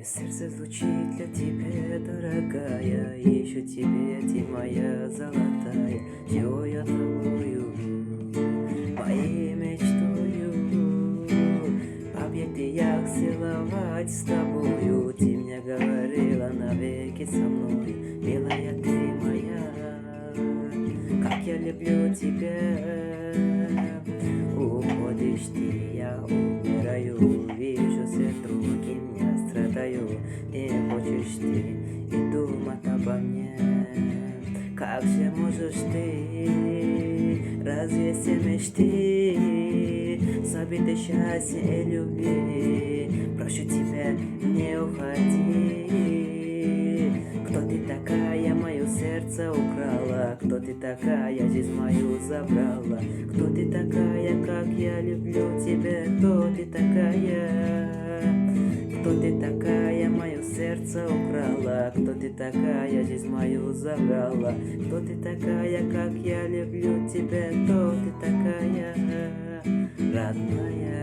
Мое сердце звучит для тебя, дорогая, ищу тебе, ты моя золотая, чего я целую, моей мечтою. В объятиях целовать с тобою, ты мне говорила навеки со мной, милая ты моя, как я люблю тебя. Уходишь ты, я умираю, вижу свет руки, меня страдаю. Не хочешь ты и думать обо мне, как же можешь ты, разве все мечты забиты счастья и любви? Прошу тебя, не уходи. Кто ты такая, мое сердце украла? Кто ты такая, жизнь мою забрала? Кто ты такая, как я люблю тебя? Кто ты такая? Кто ты такая, мое сердце украла? Кто ты такая, жизнь мою забрала? Кто ты такая, как я люблю тебя? Кто ты такая, родная?